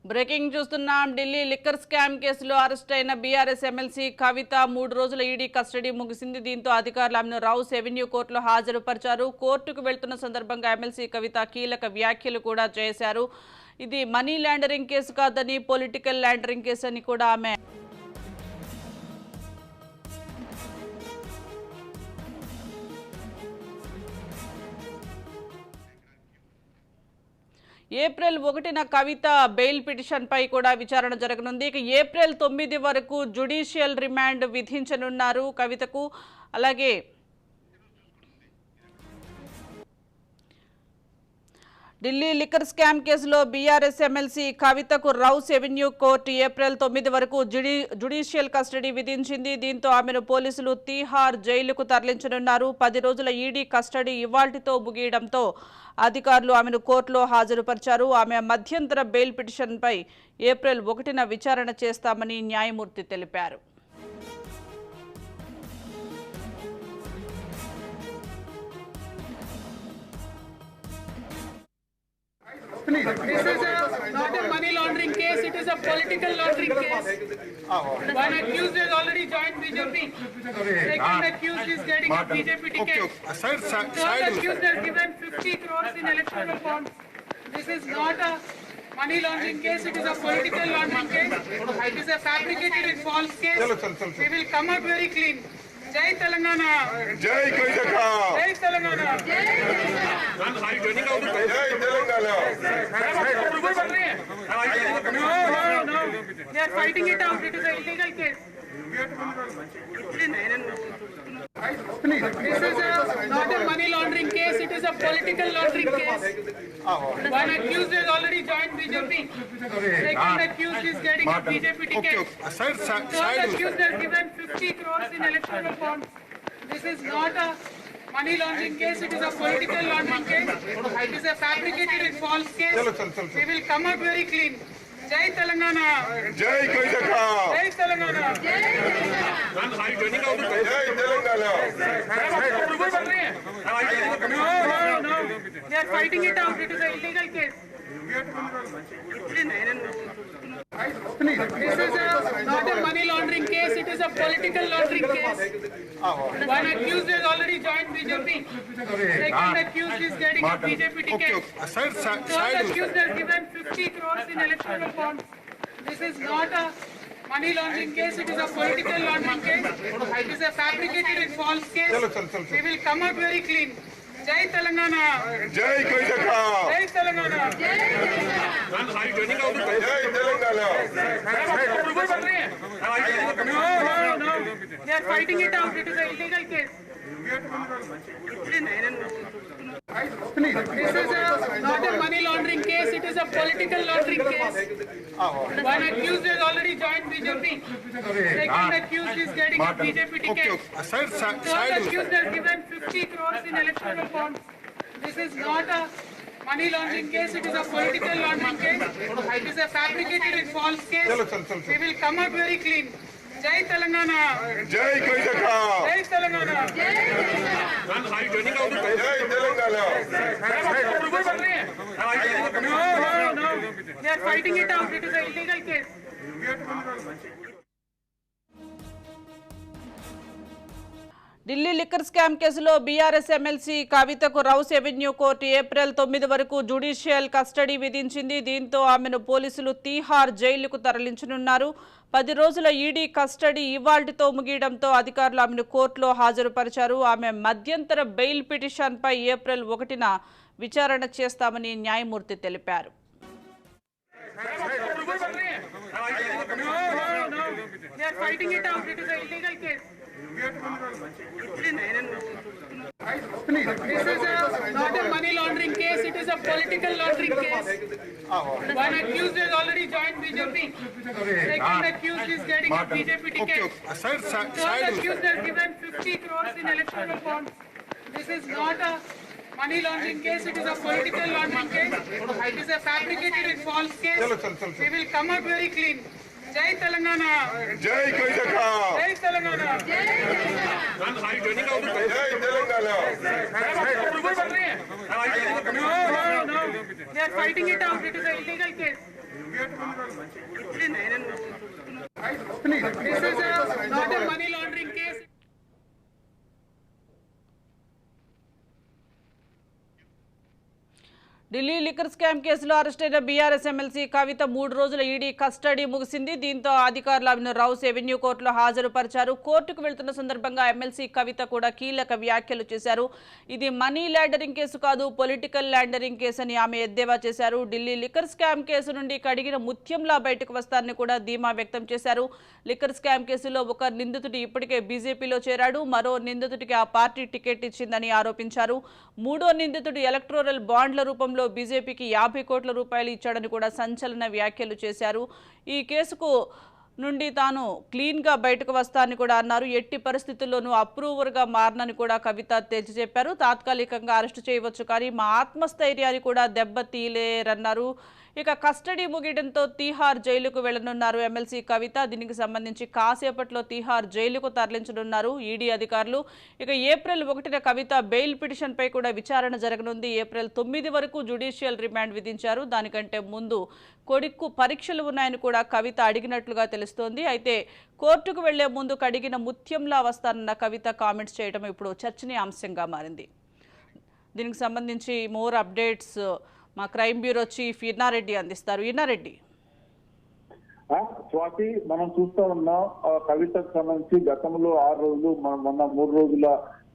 Breaking చూస్తున్నాం. Delhi liquor scam కేసులో arrest అయిన బీఆర్ఎస్ ఎమ్మెల్సీ కవిత 3 రోజుల ఈడీ కస్టడీ ముగిసింది. దీంతో అధికారులు ఆమెను రౌస్ ఎవెన్యూ కోర్టులో హాజరుపరిచారు. కోర్టుకు వెళ్తున్న సందర్భంగా ఎమ్మెల్సీ కవిత కీలక వ్యాఖ్యలు కూడా చేశారు. ఇది మనీ లాండరింగ్ కేసు కాదని పొలిటికల్ లాండరింగ్ కేసు అని కూడా ఆమె ఏప్రిల్ 1న కవిత బెయిల్ పిటిషన్పై కూడా విచారణ జరగనుంది. ఇక ఏప్రిల్ 9 వరకు జ్యుడిషియల్ రిమాండ్ విధించనున్నారు కవితకు. అలాగే ఢిల్లీ లిక్కర్ స్కామ్ కేసులో బీఆర్ఎస్ ఎమ్మెల్సీ కవితకు రౌస్ ఎవెన్యూ కోర్టు ఏప్రిల్ 9 వరకు జ్యుడిషియల్ కస్టడీ విధించింది. దీంతో ఆమెను పోలీసులు తీహార్ జైలుకు తరలించనున్నారు. 10 రోజుల ఈడీ కస్టడీ ఇవాల్టితో ముగియడంతో అధికారులు ఆమెను కోర్టులో హాజరుపరిచారు. ఆమె మధ్యంతర బెయిల్ పిటిషన్పై ఏప్రిల్ 1న విచారణ చేస్తామని న్యాయమూర్తి తెలిపారు. This is not a money laundering case, it is a political laundering case. One accused has already joined BJP. Second accused is getting a BJP ticket. Third accused has given 50 crores in electoral bonds. This is not a money laundering case, it is a political laundering case. It is a fabricated and false case. We will come out very clean. Jai Telangana. Jai Karnataka. Jai Telangana. Jai Telangana. No. They are fighting it out. It is an illegal case. This is not a money laundering case. It is a political laundering case. One accused has already joined BJP. Second accused is getting a BJP ticket. Third accused has given 50 crores in electoral bonds. This is not a money laundering case. It is a political laundering case. It is a fabricated and false case. We will come out very clean. Jai Telangana. Jai Karnataka. Jai Telangana. Jai Telangana. No. They are fighting it out. It is an illegal case. This is not a money laundering case. It is a political laundering case. One accused has already joined BJP. Second accused is getting a BJP ticket. Third accused has given 50 crores in electoral bonds. This is not a money laundering case. It is a political laundering case. It is a fabricated and false case. We will come out very clean. Jai Telangana. Jai Karnataka. Jai Telangana. Jai Telangana. No. They are fighting it out. It is an illegal case. This is not a money laundering case. It is a political laundering case. One accused has already joined BJP. Second accused is getting a BJP ticket. Third accused has given 50 crores in electoral bonds. This is not a money laundering case. It is a political laundering case. It is a fabricated and false case. We will come out very clean. Jai Telangana. Jai Karnataka. Jai Telangana. Jai Telangana. No. They are fighting it out. It is an illegal case. Delhi liquor scam కేసులో BRS MLC కవితకు rows avenue court April 9 వరకు judicial custody విధించింది. దీంతో ఆమెను పోలీసులు తీహార్ జైలుకు తరలించనున్నారు. 10 రోజుల ED custody ఇవాల్టితో ముగియడంతో అధికారులు ఆమెను కోర్టులో హాజరుపరిచారు. ఆమె మధ్యంతర బెయిల్ పిటిషన్పై ఏప్రిల్ 1న విచారణ చేస్తామని న్యాయమూర్తి తెలిపారు. They are fighting it out. It is an illegal case. This is not a money laundering case. It is a political laundering case. One accused has already joined BJP. Second accused is getting a BJP ticket. Third accused has given 50 crores in electoral bonds. This is not a money laundering case. It is a political laundering case. It is a fabricated and false case. We will come out very clean. Jai Telangana. Jai Karnataka. Jai Telangana. Jai Telangana. No. They are fighting it out. It is an illegal case. This is not a money laundering case. Delhi liquor scam కేసులో arrest అయిన BRS MLC కవిత 3 రోజుల ED custody ముగిసింది. దీంతో అధికారులు ఆమెను rows avenue కోర్టులో హాజరుపరిచారు. కోర్టుకు వెళ్తున్న సందర్భంగా ఎమ్మెల్సీ కవిత కూడా కీలక వ్యాఖ్యలు చేశారు. ఇది మనీ లాండరింగ్ కేసు కాదు, పొలిటికల్ లాండరింగ్ కేసు అని ఆమె ఎద్దేవా చేశారు. ఢిల్లీ లిక్కర్ స్కామ్ కేసు నుండి కడిగిన ముత్యంలా బయటకు వస్తారని కూడా ధీమా వ్యక్తం చేశారు. లిక్కర్ స్కామ్ కేసులో ఒక నిందితుడు ఇప్పటికే బీజేపీలో చేరాడు. మరో నిందితుడికి ఆ పార్టీ టికెట్ ఇచ్చిందని ఆరోపించారు. మూడో నిందితుడు ఎలక్టోరల్ బాండ్ల రూపంలో బీజేపీకి 50 కోట్ల రూపాయలు ఇచ్చాడని కూడా సంచలన వ్యాఖ్యలు చేశారు. ఈ కేసుకు నుండి తాను క్లీన్గా బయటకు వస్తానని కూడా అన్నారు. ఎట్టి పరిస్థితుల్లోనూ అప్రూవర్గా మారనని కూడా కవిత తేల్చి చెప్పారు. తాత్కాలికంగా అరెస్టు చేయవచ్చు కానీ మా ఆత్మస్థైర్యాన్ని కూడా దెబ్బతీయలేరన్నారు. ఇక కస్టడీ ముగియడంతో తీహార్ జైలుకు వెళ్లనున్నారు ఎమ్మెల్సీ కవిత. దీనికి సంబంధించి కాసేపట్లో తీహార్ జైలుకు తరలించనున్నారు ఈడీ అధికారులు. ఇక ఏప్రిల్ 1న కవిత బెయిల్ పిటిషన్పై కూడా విచారణ జరగనుంది. ఏప్రిల్ 9 వరకు జ్యుడిషియల్ రిమాండ్ విధించారు. దానికంటే ముందు కొడుకు పరీక్షలు ఉన్నాయని కూడా కవిత అడిగినట్లుగా తెలుస్తోంది. అయితే కోర్టుకు వెళ్లే ముందు కడిగిన ముత్యంలా వస్తానన్న కవిత కామెంట్స్ చేయడం ఇప్పుడు చర్చనీయాంశంగా మారింది. దీనికి సంబంధించి మోర్ అప్డేట్స్ మా క్రైమ్ బ్యూరో చీఫ్ ఇన్నారెడ్డి అందిస్తారు. ఇన్నారెడ్డి, స్వాతి, మనం చూస్తూ ఉన్నాం కవితకు సంబంధించి గతంలో 6 రోజులు మొన్న 3 రోజుల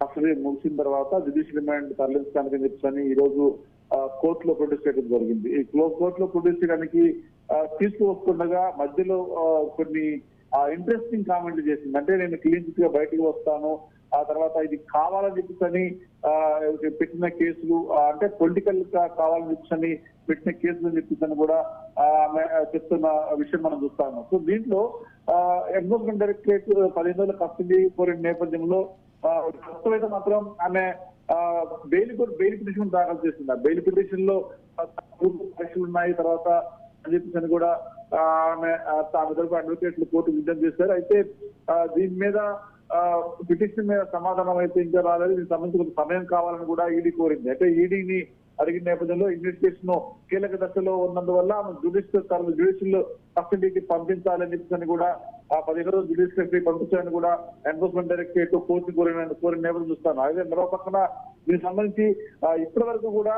కస్టడీ ముగిసిన తర్వాత జ్యుడిషియల్ రిమాండ్ తరలించడానికి చెప్పని ఈ రోజు కోర్టులో ప్రొడ్యూస్ చేయడం జరిగింది. ఈ కోర్టులో ప్రొడ్యూస్ చేయడానికి తీసుకువస్తుండగా మధ్యలో కొన్ని ఇంట్రెస్టింగ్ కామెంట్లు చేసింది. అంటే నేను క్లీన్ చిట్ గా బయటకు వస్తాను, ఆ తర్వాత ఇది కావాలని చెప్పని పెట్టిన కేసులు, అంటే పొలిటికల్ గా కావాలని చెప్పని పెట్టిన కేసులు అని చెప్పేసి కూడా ఆమె చెప్తున్న విషయం మనం చూస్తా ఉన్నాం. సో దీంట్లో ఎన్ఫోర్స్మెంట్ డైరెక్టరేట్ 15 రోజుల కస్టడీ కోరిన నేపథ్యంలో ప్రస్తుతం మాత్రం ఆమె బెయిల్ పిటిషన్ దాఖలు చేసింది. ఆ బెయిల్ పిటిషన్ లో పరీక్షలు ఉన్నాయి తర్వాత అని చెప్పేసి కూడా ఆమె తరపు అడ్వకేట్లు కోర్టు విజ్ఞప్తి చేశారు. అయితే దీని మీద పిటిషన్ మీద సమాధానం అయితే ఇంకా రాలేదు. దీనికి సంబంధించి సమయం కావాలని కూడా ఈడీ కోరింది. అయితే ఈడీని అడిగిన నేపథ్యంలో ఇన్వెస్టిగేషన్ కీలక దశలో ఉన్నందువల్ల జ్యుడిషియల్ కస్టడీకి పంపించాలని చెప్పేసి కూడా 15 రోజులు జ్యుడిషియల్ కస్టడీ పంపించాలని కూడా ఎన్ఫోర్స్మెంట్ డైరెక్టరేట్ కోర్టు కోరిన నేపథ్యం చూస్తాను. అయితే మరో పక్కన దీనికి సంబంధించి ఇప్పటి వరకు కూడా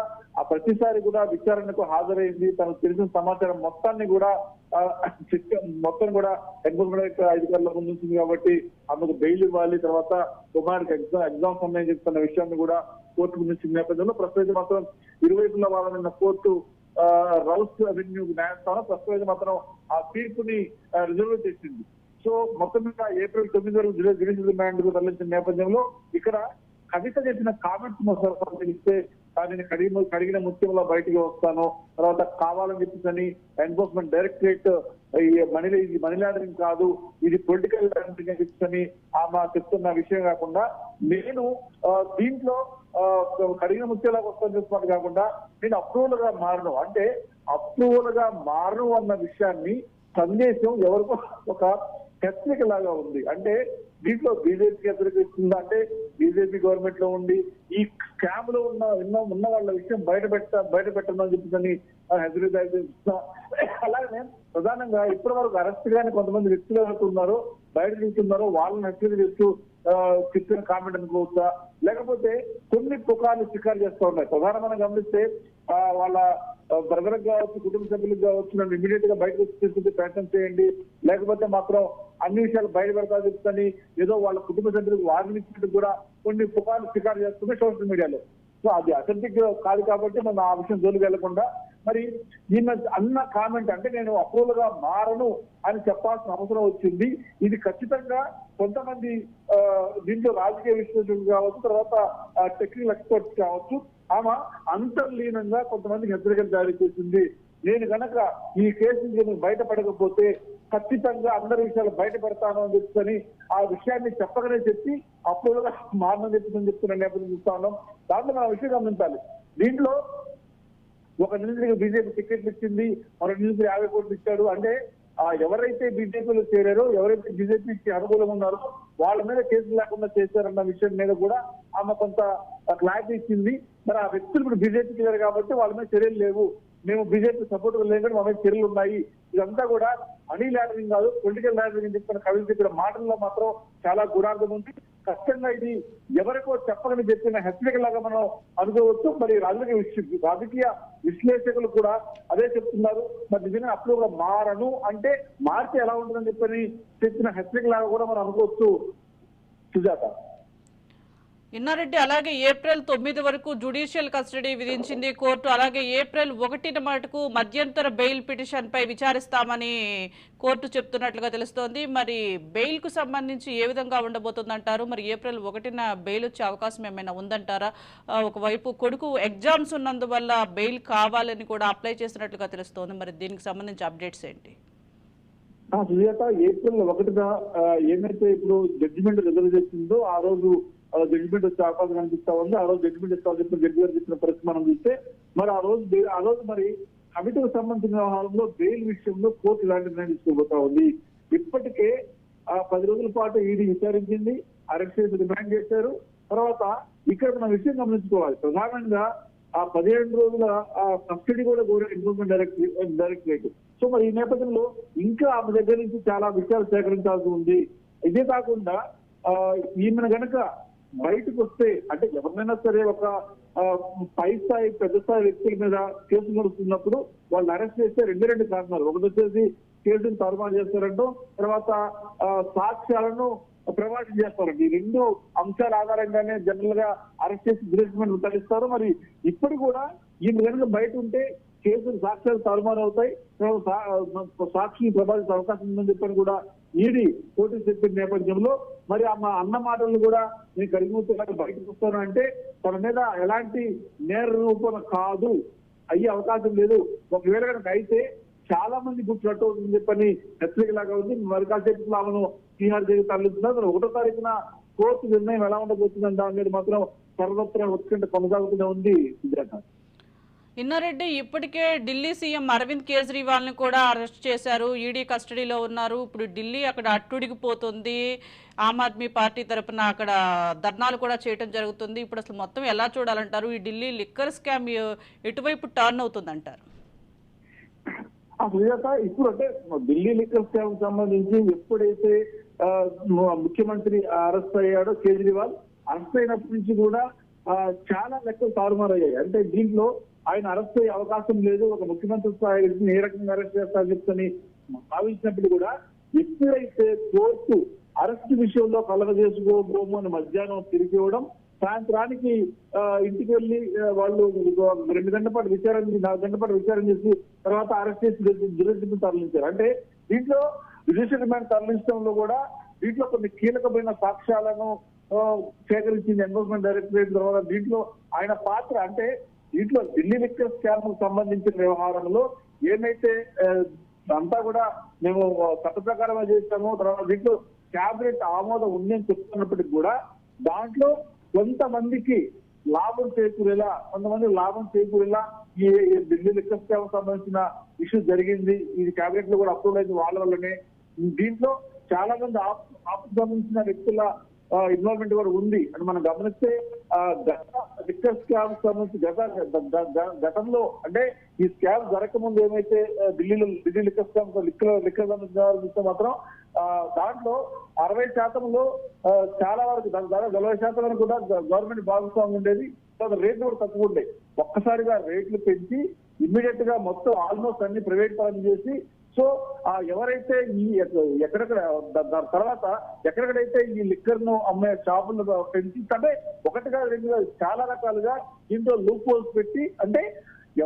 ప్రతిసారి కూడా విచారణకు హాజరైంది. తనకు తెలిసిన సమాచారం మొత్తాన్ని కూడా ఎన్ఫోర్స్మెంట్ అధికారుల ముందు ఉంటుంది కాబట్టి అందుకు బెయిల్ ఇవ్వాలి, తర్వాత కుమారుడికి ఎగ్జామ్స్ ఉన్నాయని చెప్తున్న విషయాన్ని కూడా కోర్టు ముందు నేపథ్యంలో ప్రస్తుతం మాత్రం ఇరువైపుల వాళ్ళ కోర్టు రౌస్ అవెన్యూ న్యాయస్థానం ప్రస్తుతం మాత్రం ఆ తీర్పుని రిజర్వ్ చేసింది. సో మొత్తం మీద ఏప్రిల్ 9 వరకు జ్యుడిషియల్ రిమాండ్ కు తరలించిన నేపథ్యంలో ఇక్కడ కవిత చేసిన కామెంట్స్ పరిశీలిస్తే నేను కడిగిన ముత్యంలో బయటికి వస్తాను, తర్వాత కావాలని చెప్పేసి ఎన్ఫోర్స్మెంట్ డైరెక్టరేట్ ఇది మనీ లాండరింగ్ కాదు, ఇది పొలిటికల్ లాండరింగ్ అని చెప్పేసి ఆమె చెప్తున్న విషయం కాకుండా నేను దీంట్లో కడిగిన ముత్యాలకు వస్తాను చెప్తున్నట్టు కాకుండా నేను అప్రూవల్ గా మారను, అంటే అప్రూవల్ గా మారను అన్న విషయాన్ని సందేశం ఎవరికో ఒక హెచ్చరిక లాగా ఉంది. అంటే దీంట్లో బీజేపీకి వ్యతిరేకిస్తుందా అంటే బీజేపీ గవర్నమెంట్ లో ఉండి ఈ స్కామ్ లో ఉన్న వాళ్ళ విషయం బయట పెట్టమని చెప్పేసి హెచ్చరిక. అలాగే ప్రధానంగా ఇప్పటి వరకు అరెస్ట్ గాని కొంతమంది వ్యక్తులు ఎవరుతున్నారో బయట తిరుగుతున్నారో వాళ్ళని హెచ్చరిక చేస్తూ చెప్పిన కామెంట్ అనుకోవచ్చా, లేకపోతే కొన్ని పుకార్లు షికారు చేస్తూ ఉన్నాయి. ప్రధానమైన గమనిస్తే వాళ్ళ బ్రదర్ కావచ్చు, కుటుంబ సభ్యులకు కావచ్చు, నన్ను ఇమీడియట్ గా బయటకు తీసుకుంటే ప్రయత్నం చేయండి, లేకపోతే మాత్రం అన్ని విషయాలు బయట పెడతా చెప్తాని ఏదో వాళ్ళ కుటుంబ సభ్యులకు వార్నింగ్ ఇచ్చినట్టు కూడా కొన్ని పుకార్లు షికారు చేస్తున్నాయి సోషల్ మీడియాలో. సో అది అథెంటిక్ కాదు కాబట్టి మనం ఆ విషయం జోలికి వెళ్లకుండా మరి ఈయన అన్న కామెంట్ అంటే నేను అప్రూవల్ గా మారను అని చెప్పాల్సిన అవసరం వచ్చింది. ఇది ఖచ్చితంగా కొంతమంది దీంట్లో రాజకీయ విశ్లేషకులు కావచ్చు, తర్వాత టెక్నికల్ ఎక్స్పర్ట్స్ కావచ్చు, ఆమె అంతర్లీనంగా కొంతమందికి హెచ్చరికలు జారీ చేసింది. నేను కనుక ఈ కేసు నుంచి బయటపడకపోతే ఖచ్చితంగా అందరి విషయాలు బయట పెడతాను అని చెప్పని ఆ విషయాన్ని చెప్పగానే చెప్పి అప్రూవల్ గా మారని చెప్పి చెప్తున్న నేపథ్యం చూస్తా ఉన్నాం. దాంట్లో మనం విషయం గమనించాలి. దీంట్లో ఒక నిందితుడికి బీజేపీ టికెట్లు ఇచ్చింది, మరో నిందితుడు 50 కోట్లు ఇచ్చాడు. అంటే ఎవరైతే బీజేపీలో చేరారో, ఎవరైతే బీజేపీకి అనుకూలంగా ఉన్నారో వాళ్ళ మీద కేసులు లేకుండా చేశారన్న విషయం మీద కూడా ఆమె కొంత క్లారిటీ ఇచ్చింది. మరి ఆ వ్యక్తులు ఇప్పుడు బీజేపీకి లేరు కాబట్టి వాళ్ళ మీద చర్యలు లేవు, మేము బీజేపీ సపోర్ట్ లేకుండా మా మీద చర్యలు ఉన్నాయి, ఇదంతా కూడా మనీ లాండరింగ్ కాదు పొలిటికల్ లాండరింగ్ అని చెప్పిన కవిత చెప్పిన మాటల్లో మాత్రం చాలా గుణార్థం ఉంది. ఖచ్చితంగా ఇది ఎవరికో చెప్పని చెప్పిన హెచ్చరికలాగా మనం అనుకోవచ్చు. మరి రాజకీయ విశ్లేషకులు కూడా అదే చెప్తున్నారు. మరి నిజంగా అప్పుడు మారను అంటే మార్చి ఎలా ఉంటుందని చెప్పిన హెచ్చరికలాగా కూడా మనం అనుకోవచ్చు. సుజాత, ఇన్నారెడ్డి, అలాగే ఏప్రిల్ 9 వరకు జ్యుడిషియల్ కస్టడీ విధించింది కోర్టు. అలాగే ఏప్రిల్ 1 మటుకు మధ్యంతర బెయిల్ పిటిషన్ పై విచారిస్తామని కోర్టు చెప్తున్నట్లుగా తెలుస్తోంది. మరి బెయిల్ కు సంబంధించి ఏ విధంగా ఉండబోతుందంటారు? మరి ఏప్రిల్ 1న బెయిల్ వచ్చే అవకాశం ఏమైనా ఉందంటారా? ఒకవైపు కొడుకు ఎగ్జామ్స్ ఉన్నందువల్ల బెయిల్ కావాలని కూడా అప్లై చేసినట్లుగా తెలుస్తోంది. మరి దీనికి సంబంధించి అప్డేట్స్ ఏంటి? సుజాత, ఏప్రిల్ 1న ఏమైతే ఇప్పుడు జడ్జిమెంట్ రిజర్వ్ చేసిందో ఆ రోజు జడ్జిమెంట్ వచ్చే అవకాశం కనిపిస్తా ఉంది. ఆ రోజు జడ్జిమెంట్ ఇస్తామని చెప్పిన జడ్జి గారు చెప్పిన పరిస్థితి మనం చూస్తే మరి ఆ రోజు మరి కమిటీకి సంబంధించిన వ్యవహారంలో బెయిల్ విషయంలో కోర్టు ఇలాంటి నిర్ణయం తీసుకోబోతా ఉంది. ఇప్పటికే 10 రోజుల పాటు ఈడీ విచారించింది, అరెస్ట్ చేసి రిమాండ్ చేశారు. తర్వాత ఇక్కడ మన విషయం గమనించుకోవాలి, ప్రధానంగా ఆ 17 రోజుల కస్టడీ కూడా ఎన్ఫోర్స్మెంట్ డైరెక్టరేట్. సో మరి ఈ నేపథ్యంలో ఇంకా ఆమె దగ్గర నుంచి చాలా విషయాలు సేకరించాల్సి ఉంది. ఇదే కాకుండా ఈమెను గనక బయటకు వస్తే అంటే ఎవరినైనా సరే ఒక పై స్థాయి పెద్ద స్థాయి వ్యక్తుల మీద కేసు నడుస్తున్నప్పుడు వాళ్ళు అరెస్ట్ చేస్తే రెండు కారణాలు. ఒకటి వచ్చేసి కేసును తారుమారు చేస్తారంటూ, తర్వాత సాక్ష్యాలను ప్రమాణం చేస్తారండి. ఈ 2 అంశాల ఆధారంగానే జనరల్ గా అరెస్ట్ చేసి గిరిస్మెంట్ తరలిస్తారు. మరి ఇప్పుడు కూడా ఈమె కనుక బయట ఉంటే కేసులు సాక్ష్యాలు తారుమారు అవుతాయి, సాక్షిని ప్రభావిత అవకాశం ఉందని చెప్పని కూడా ఈడీ కోర్టు చెప్పిన నేపథ్యంలో మరి ఆమె అన్న మాటలు కూడా నేను కడిగిమూర్తి బయటకు వస్తాను అంటే తన మీద ఎలాంటి నేర రూపణ కాదు, అయ్యే అవకాశం లేదు. ఒకవేళ కనుక అయితే చాలా మంది గుర్తున్నట్టు అవుతుందని చెప్పని హెచ్చరికలాగా ఉంది. మరి కాసేపు ఆమెను తీహార్ జైలు తరలిస్తున్నారు. 1వ తారీఖున కోర్టు నిర్ణయం ఎలా ఉండబోతుందని దాని మీద మాత్రం సర్వత్రా ఉత్కంఠ కొనసాగుతూనే ఉంది. ఇన్నారెడ్డి, ఇప్పటికే ఢిల్లీ సీఎం అరవింద్ కేజ్రీవాల్ ని కూడా అరెస్ట్ చేశారు, ఈడీ కస్టడీలో ఉన్నారు. ఇప్పుడు ఢిల్లీ అక్కడ అట్టుడిగిపోతుంది. ఆమ్ ఆద్మీ పార్టీ తరఫున అక్కడ ధర్నాలు కూడా చేయడం జరుగుతుంది. ఇప్పుడు అసలు మొత్తం ఎలా చూడాలంటారు? ఈ ఢిల్లీ లిక్కర్ స్కామ్ ఎటువైపు టర్న్ అవుతుందంటారు? ఇప్పుడు అంటే ఢిల్లీ లిక్కర్ స్కామ్ సంబంధించి ఎప్పుడైతే ముఖ్యమంత్రి అరెస్ట్ అయ్యాడో కేజ్రీవాల్, అరెస్ట్ అయినప్పటి నుంచి కూడా చాలా లెక్కలు తారుమారయ్యాయి. అంటే దీంట్లో ఆయన అరెస్ట్ అయ్యే అవకాశం లేదు, ఒక ముఖ్యమంత్రి స్థాయి ఏ రకంగా అరెస్ట్ చేస్తారని చెప్పని భావించినప్పుడు కూడా ఎప్పుడైతే కోర్టు అరెస్ట్ విషయంలో కలగజేసుకోబోము అని మధ్యాహ్నం తిరిగి ఇవ్వడం, సాయంత్రానికి ఇంటికి వెళ్లి వాళ్ళు 2 గంటల పాటు 4 గంటల పాటు విచారణ చేసి తర్వాత అరెస్ట్ చేసి జ్యుడిషియల్ తరలించారు. అంటే దీంట్లో జ్యుడిషియల్ రిమాండ్ తరలించడంలో కూడా దీంట్లో కొన్ని కీలకమైన సాక్ష్యాలను సేకరించింది ఎన్ఫోర్స్మెంట్ డైరెక్టరేట్. తర్వాత దీంట్లో ఆయన పాత్ర అంటే దీంట్లో ఢిల్లీ లిక్కర్ స్కామ్ కు సంబంధించిన వ్యవహారంలో ఏమైతే అంతా కూడా మేము చట్ట ప్రకారమే చేస్తాము, తర్వాత దీంట్లో క్యాబినెట్ ఆమోదం ఉందని చెప్తున్నప్పటికీ కూడా దాంట్లో కొంతమందికి లాభం చేకూరేలా, కొంతమంది లాభం చేకూరేలా ఈ ఢిల్లీ లిక్కర్ స్కామ్ సంబంధించిన ఇష్యూ జరిగింది. ఇది క్యాబినెట్ లో కూడా అప్రూవ్ అయింది వాళ్ళ వల్లనే. దీంట్లో చాలా మంది ఆపు సంబంధించిన వ్యక్తుల ఇన్వాల్వ్మెంట్ కూడా ఉంది అని మనం గమనిస్తే లిక్కర్ స్కామ్ సంబంధించి గతంలో అంటే ఈ స్కామ్ జరగకముందు ఏమైతే ఢిల్లీ లిక్కర్ స్కామ్ లిక్కర్ సంబంధించిన మాత్రం దాంట్లో 60% చాలా వరకు దాదాపు 40% కూడా గవర్నమెంట్ భాగస్వామ్యం ఉండేది. తర్వాత రేట్లు కూడా తక్కువ ఉండేవి. ఒక్కసారిగా రేట్లు పెంచి ఇమ్మీడియట్ గా మొత్తం ఆల్మోస్ట్ అన్ని ప్రైవేట్ పరం చేసి సో ఎవరైతే ఈ ఎక్కడెక్కడ తర్వాత ఎక్కడెక్కడైతే ఈ లిక్కర్ ను అమ్మే షాపులు పెంచి అంటే 1 కాదు 2 కాదు చాలా రకాలుగా దీంట్లో లూప్ హోల్స్ పెట్టి అంటే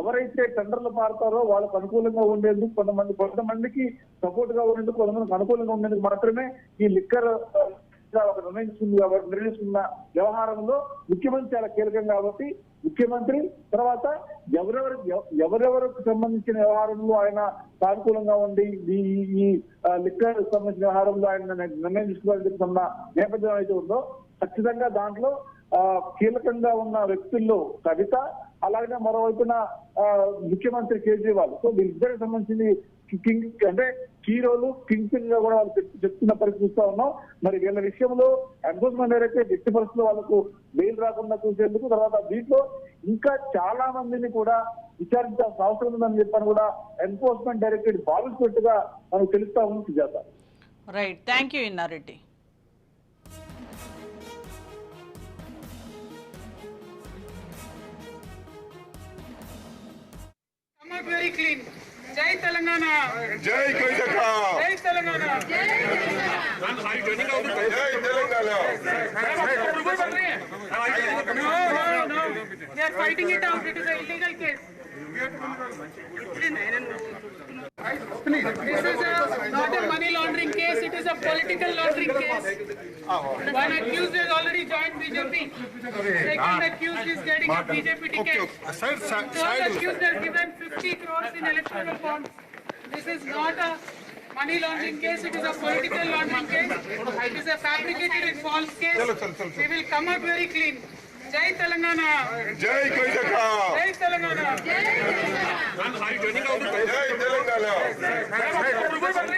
ఎవరైతే టెండర్లు పాడతారో వాళ్ళకు అనుకూలంగా ఉండేందుకు కొంతమందికి సపోర్ట్ గా ఉండేందుకు కొంతమందికి అనుకూలంగా ఉండేందుకు మాత్రమే ఈ లిక్కర్ ఒక నిర్ణయించుకున్న వ్యవహారంలో ముఖ్యమంత్రి చాలా కీలకం కాబట్టి ముఖ్యమంత్రి తర్వాత ఎవరెవరికి సంబంధించిన వ్యవహారంలో ఆయన సానుకూలంగా ఉండి ఈ లిక్కర్ సంబంధించిన వ్యవహారంలో ఆయన నిర్ణయం తీసుకోవాలని నేపథ్యం అయితే ఉందో ఖచ్చితంగా దాంట్లో కీలకంగా ఉన్న వ్యక్తుల్లో కవిత అలాగే మరోవైపున ముఖ్యమంత్రి కేజ్రీవాల్. సో వీళ్ళిద్దరికి సంబంధించింది అంటే హీరోలు కింగ్ పిన్ గా కూడా వాళ్ళు చెప్తున్న పరిస్థితి చూస్తా ఉన్నాం. మరి వీళ్ళ విషయంలో ఎన్ఫోర్స్మెంట్ డైరెక్టరేట్ ఎట్టి పరిస్థితుల్లో వాళ్ళకు బెయిల్ రాకుండా చూసేందుకు తర్వాత దీంట్లో ఇంకా చాలా మందిని కూడా విచారించాల్సిన అవసరం ఉందని చెప్పని కూడా ఎన్ఫోర్స్మెంట్ డైరెక్టరేట్ భావిస్తున్నట్టుగా మనకు తెలుస్తా ఉంది Sujatha. Right, thank you Inna Reddy. Come out very clean. Jai Telangana. జై కవితక్క. Jai Telangana. జై Telangana. No. They are fighting it out. It is an illegal case. This is not a money laundering case. It is a political laundering case. One accused has already joined BJP. Second accused is getting a BJP ticket. Third accused has given 50 crores in electoral bonds. This is not a money laundering case. It is a political laundering case. It is a fabricated and false case. We will come out very clean. Jai Telangana. జై కవితక్క. Jai Telangana. జై తెలంగాణ.